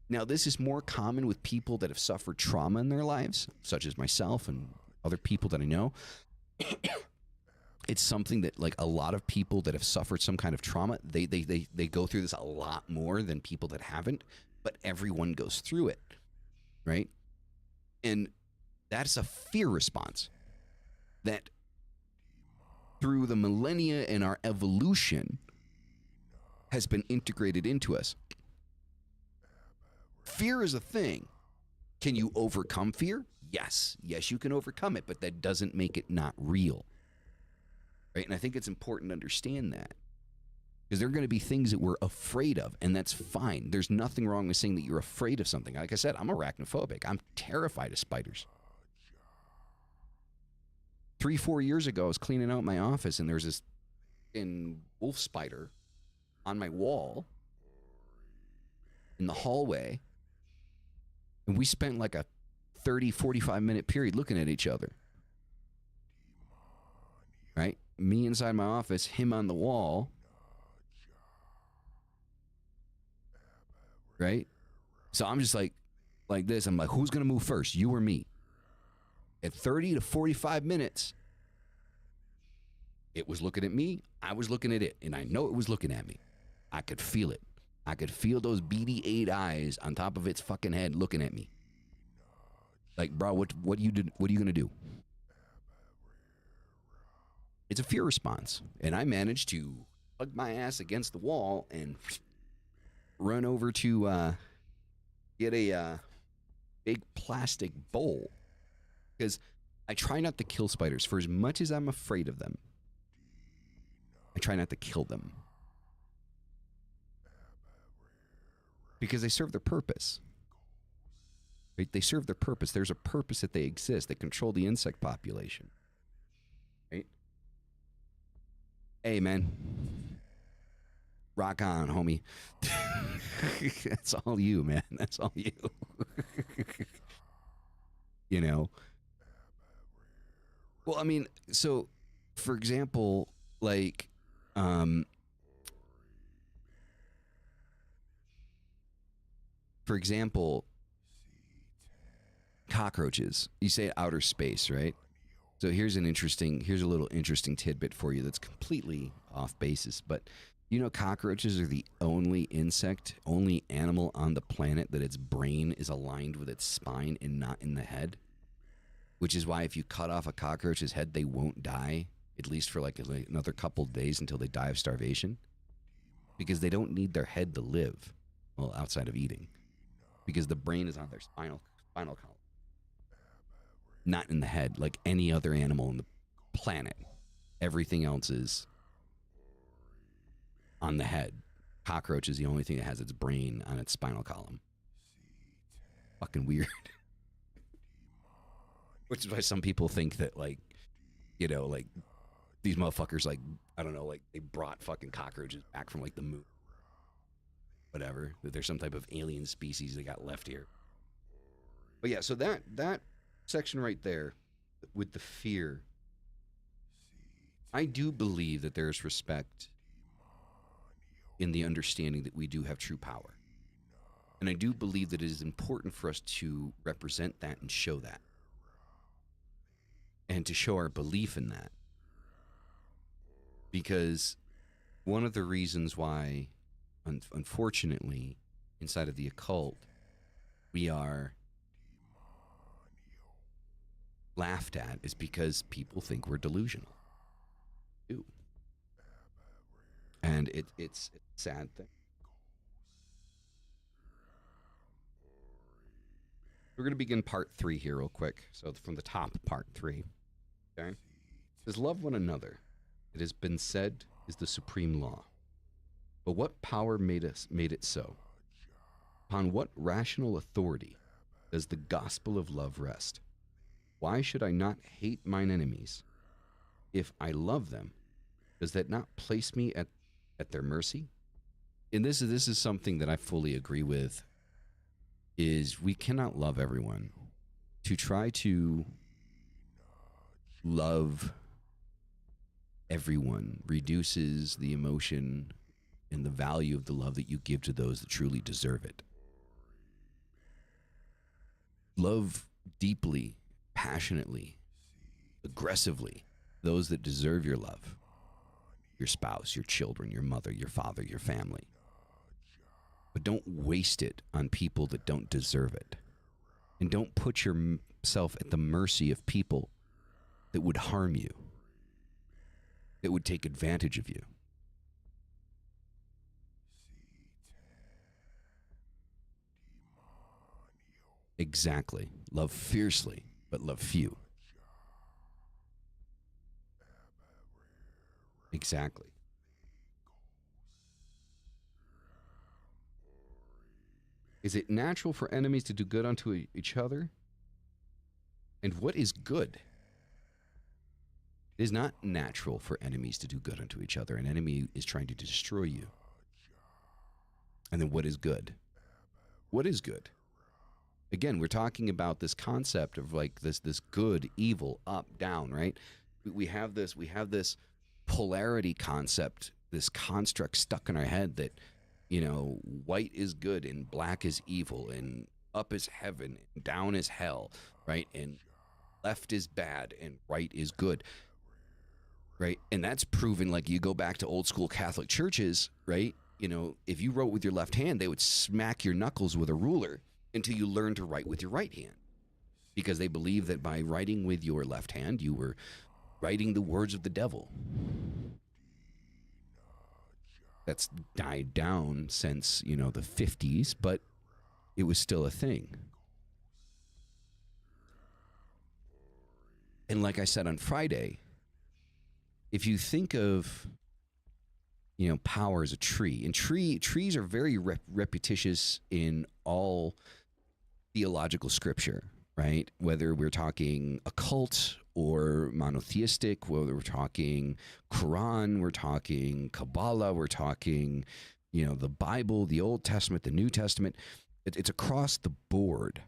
Now, this is more common with people that have suffered trauma in their lives, such as myself and other people that I know. It's something that, like, a lot of people that have suffered some kind of trauma, they go through this a lot more than people that haven't, but everyone goes through it, right? And that's a fear response that through the millennia and our evolution has been integrated into us. Fear is a thing. Can you overcome fear? Yes. Yes, you can overcome it, but that doesn't make it not real. Right? And I think it's important to understand that. Because there are going to be things that we're afraid of, and that's fine. There's nothing wrong with saying that you're afraid of something. Like I said, I'm arachnophobic. I'm terrified of spiders. 3-4 years ago, I was cleaning out my office, and there's this wolf spider on my wall in the hallway. And we spent like a 30, 45-minute period looking at each other. Right? Me inside my office, him on the wall. Right? So I'm just like this. I'm like, who's going to move first, you or me? At 30 to 45 minutes, it was looking at me. I was looking at it. And I know it was looking at me. I could feel it. I could feel those beady 8 eyes on top of its fucking head looking at me. Like, bro, what are you gonna do? It's a fear response, and I managed to hug my ass against the wall and run over to get a big plastic bowl, because I try not to kill spiders. For as much as I'm afraid of them, I try not to kill them because they serve their purpose. Right? They serve their purpose. There's a purpose that they exist. They control the insect population. Right? Hey, man. Rock on, homie. That's all you, man. That's all you. You know? Well, I mean, so, for example, like, cockroaches. You say outer space, right? So here's a little interesting tidbit for you that's completely off basis, but you know cockroaches are the only animal on the planet that its brain is aligned with its spine and not in the head. Which is why if you cut off a cockroach's head, they won't die, at least for like another couple days until they die of starvation. Because they don't need their head to live, well, outside of eating. Because the brain is on their spinal column. Not in the head, like any other animal on the planet. Everything else is on the head. Cockroach is the only thing that has its brain on its spinal column. Fucking weird. Which is why some people think that, like, you know, like, these motherfuckers, like, I don't know, like, they brought fucking cockroaches back from, like, the moon. Whatever. That there's some type of alien species that got left here. But yeah, so that section right there, with the fear, I do believe that there's respect in the understanding that we do have true power. And I do believe that it is important for us to represent that and show that. And to show our belief in that. Because one of the reasons why, unfortunately, inside of the occult, we are laughed at is because people think we're delusional. Ooh. And it's a sad thing. We're going to begin part 3 here real quick. So from the top, part 3. Okay? It says, love one another. It has been said is the supreme law. But what power made it so? Upon what rational authority does the gospel of love rest? Why should I not hate mine enemies? If I love them, does that not place me at their mercy? And this is something that I fully agree with, is we cannot love everyone. To try to love everyone reduces the emotion and the value of the love that you give to those that truly deserve it. Love deeply, passionately, aggressively those that deserve your love. Your spouse, your children, your mother, your father, your family. But don't waste it on people that don't deserve it. And don't put yourself at the mercy of people that would harm you, that would take advantage of you. Exactly. Love fiercely, but love few. Exactly. Is it natural for enemies to do good unto each other? And what is good? It is not natural for enemies to do good unto each other. An enemy is trying to destroy you. And then what is good? What is good? Again, we're talking about this concept of like this good, evil, up, down, right? We have this polarity concept, this construct stuck in our head that, you know, white is good and black is evil and up is heaven and down is hell, right? And left is bad and right is good, right? And that's proven, like, you go back to old school Catholic churches, right? if you wrote with your left hand, they would smack your knuckles with a ruler until you learn to write with your right hand. Because they believe that by writing with your left hand, you were writing the words of the devil. That's died down since, the 50s, but it was still a thing. And like I said on Friday, if you think of, power as a tree, and trees are very repetitious in all theological scripture, right? Whether we're talking occult or monotheistic, whether we're talking Quran, we're talking Kabbalah, we're talking, the Bible, the Old Testament, the New Testament, it's across the board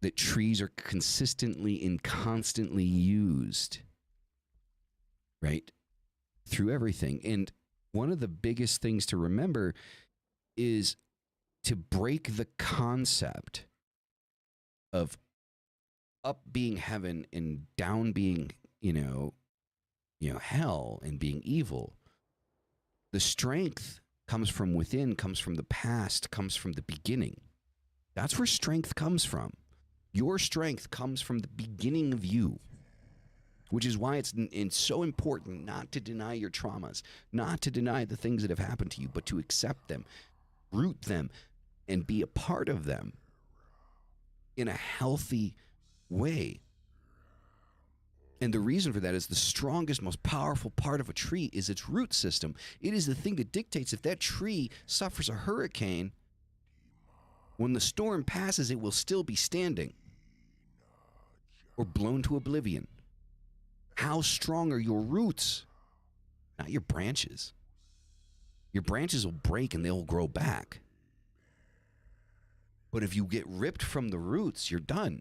that trees are consistently and constantly used, right? Through everything. And one of the biggest things to remember is to break the concept of up being heaven and down being, hell and being evil. The strength comes from within, comes from the past, comes from the beginning. That's where strength comes from. Your strength comes from the beginning of you, which is why it's so important not to deny your traumas, not to deny the things that have happened to you, but to accept them, root them, and be a part of them in a healthy way. And the reason for that is the strongest, most powerful part of a tree is its root system. It is the thing that dictates if that tree suffers a hurricane, when the storm passes, it will still be standing or blown to oblivion. How strong are your roots? Not your branches. Your branches will break and they'll grow back. But if you get ripped from the roots, you're done.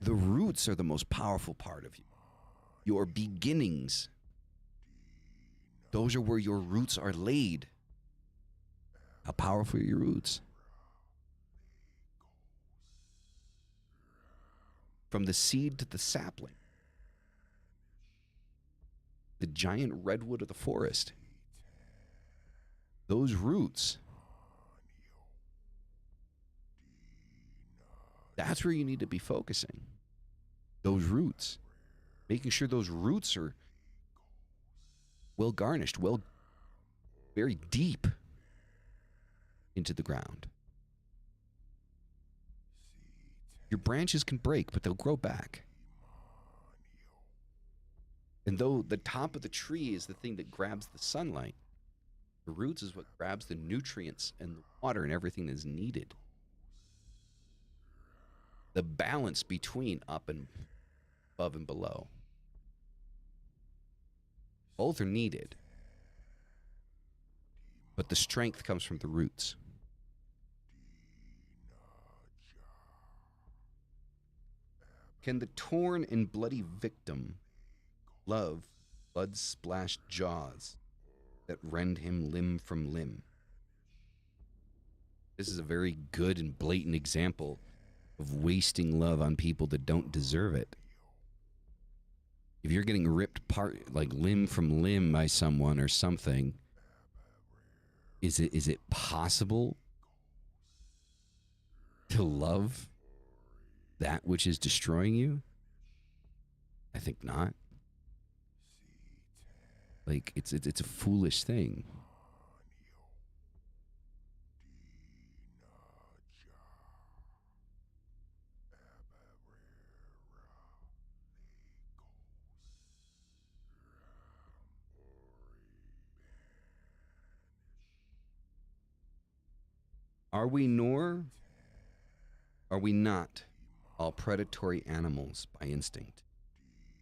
The roots are the most powerful part of you. Your beginnings. Those are where your roots are laid. How powerful are your roots? From the seed to the sapling. The giant redwood of the forest. Those roots. That's where you need to be focusing. Those roots. Making sure those roots are well garnished, very deep into the ground. Your branches can break, but they'll grow back. And though the top of the tree is the thing that grabs the sunlight, the roots is what grabs the nutrients and the water and everything that is needed. The balance between up and above and below. Both are needed. But the strength comes from the roots. Can the torn and bloody victim love blood-splashed jaws that rend him limb from limb? This is a very good and blatant example of wasting love on people that don't deserve it. If you're getting ripped part, like limb from limb by someone or something, is it possible to love that which is destroying you? I think not. Like it's a foolish thing. Are we not all predatory animals by instinct?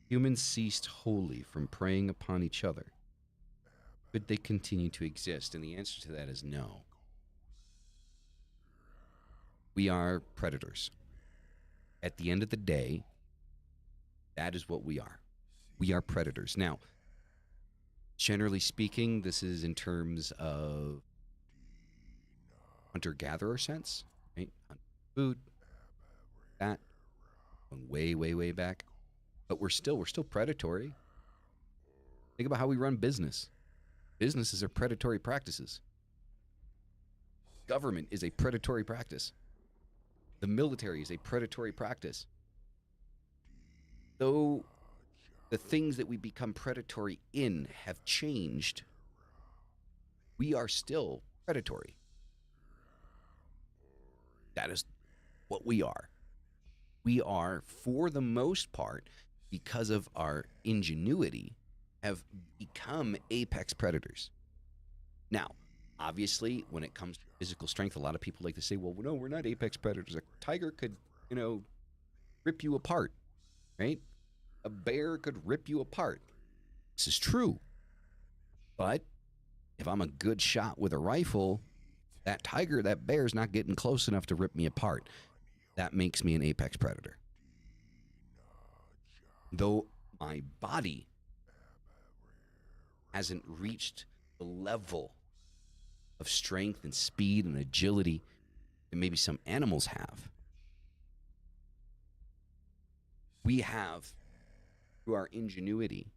Humans ceased wholly from preying upon each other. Could they continue to exist? And the answer to that is no. We are predators. At the end of the day, that is what we are. We are predators. Now, generally speaking, this is in terms of hunter-gatherer sense, right? Hunt food, that, going way, way, way back. But we're still predatory. Think about how we run business. Businesses are predatory practices. Government is a predatory practice. The military is a predatory practice. Though the things that we become predatory in have changed, we are still predatory. That is what we are. We are, for the most part, because of our ingenuity, have become apex predators. Now, obviously, when it comes to physical strength, a lot of people like to say, well, no, we're not apex predators. A tiger could, rip you apart, right? A bear could rip you apart. This is true. But if I'm a good shot with a rifle, that tiger, that bear's not getting close enough to rip me apart. That makes me an apex predator. Though my body hasn't reached the level of strength and speed and agility that maybe some animals have, we have, through our ingenuity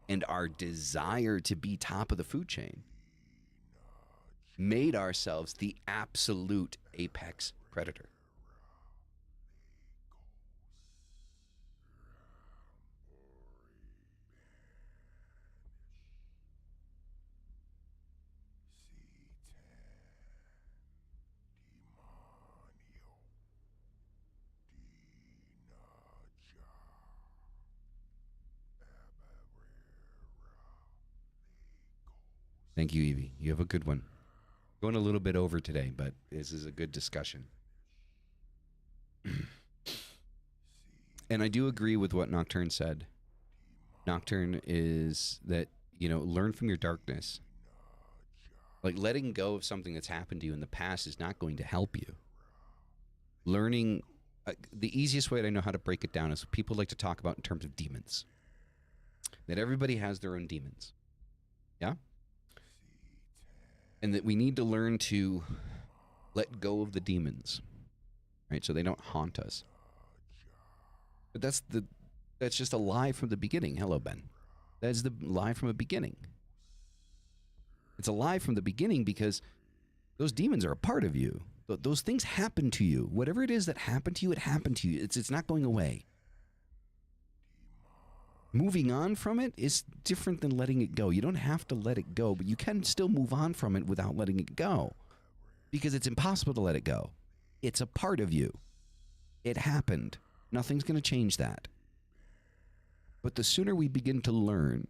and our desire to be top of the food chain, made ourselves the absolute apex predator. Thank you, Evie. You have a good one. Going a little bit over today, but this is a good discussion. And I do agree with what Nocturne said. Nocturne is that, learn from your darkness. Like, letting go of something that's happened to you in the past is not going to help you. Learning, the easiest way that I know how to break it down is what people like to talk about in terms of demons. That everybody has their own demons. Yeah? And that we need to learn to let go of the demons, right? So they don't haunt us. But that's just a lie from the beginning. Hello, Ben. That's the lie from the beginning. It's a lie from the beginning because those demons are a part of you. Those things happen to you. Whatever it is that happened to you, it happened to you. It's not going away. Moving on from it is different than letting it go. You don't have to let it go, but you can still move on from it without letting it go. Because it's impossible to let it go. It's a part of you. It happened. Nothing's going to change that. But the sooner we begin to learn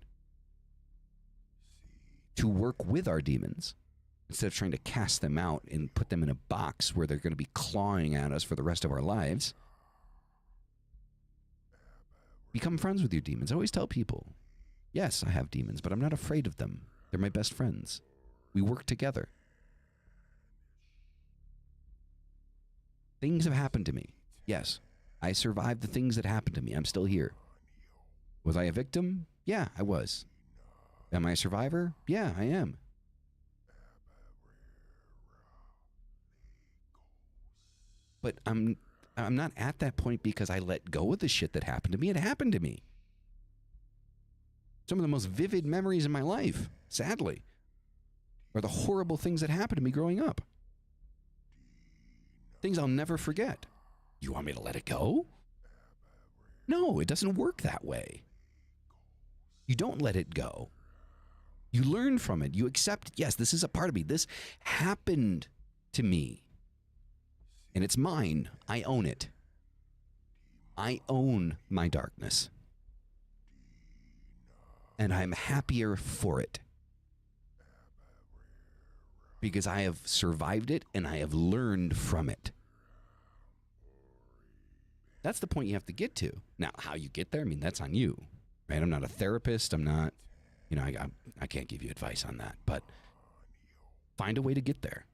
to work with our demons, instead of trying to cast them out and put them in a box where they're going to be clawing at us for the rest of our lives, become friends with your demons. I always tell people, yes, I have demons, but I'm not afraid of them. They're my best friends. We work together. Things have happened to me. Yes, I survived the things that happened to me. I'm still here. Was I a victim? Yeah, I was. Am I a survivor? Yeah, I am. But I'm not at that point because I let go of the shit that happened to me. It happened to me. Some of the most vivid memories in my life, sadly, are the horrible things that happened to me growing up. Things I'll never forget. You want me to let it go? No, it doesn't work that way. You don't let it go. You learn from it. You accept, yes, this is a part of me. This happened to me. And it's mine. I own it. I own my darkness. And I'm happier for it. Because I have survived it and I have learned from it. That's the point you have to get to. Now, how you get there, that's on you. Right? I'm not a therapist. I'm not, I can't give you advice on that. But find a way to get there.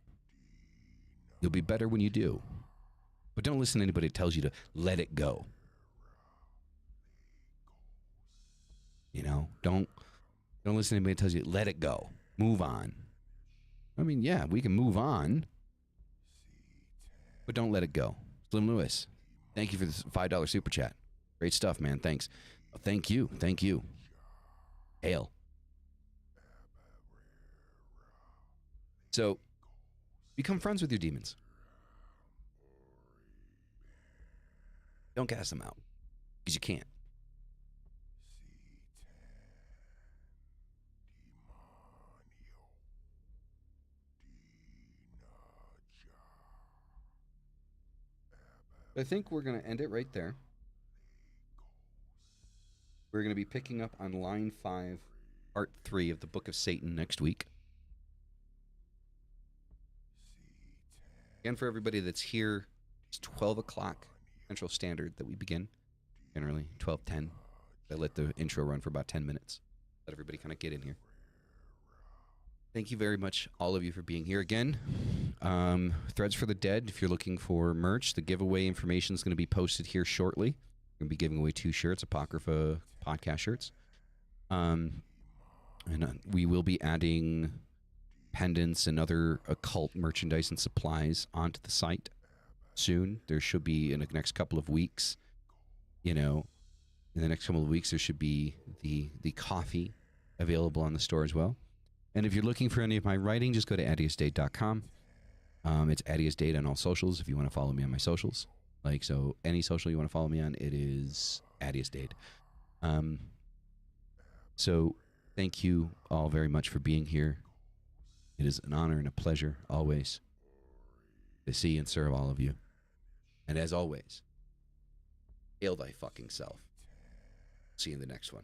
You'll be better when you do. But don't listen to anybody that tells you to let it go. Don't listen to anybody that tells you, let it go. Move on. Yeah, we can move on. But don't let it go. Slim Lewis, thank you for this $5 super chat. Great stuff, man. Thanks. Thank you. Hail. So become friends with your demons. Don't cast them out because you can't. I think we're going to end it right there. We're going to be picking up on line 5, part 3 of the Book of Satan next week. Again, for everybody that's here, it's 12 o'clock Central Standard that we begin. Generally, 12:10. I let the intro run for about 10 minutes. Let everybody kind of get in here. Thank you very much, all of you, for being here again. Threads for the Dead, if you're looking for merch, the giveaway information is going to be posted here shortly. We're going to be giving away 2 shirts, Apocrypha podcast shirts. And we will be adding pendants and other occult merchandise and supplies onto the site soon. There should be, in the next couple of weeks, in the next couple of weeks, there should be the coffee available on the store as well. And if you're looking for any of my writing, just go to adiusdate.com. It's adiusdate on all socials if you want to follow me on my socials. So any social you want to follow me on, it is adiusdate. So thank you all very much for being here. It is an honor and a pleasure always to see and serve all of you. And as always, hail thy fucking self. See you in the next one.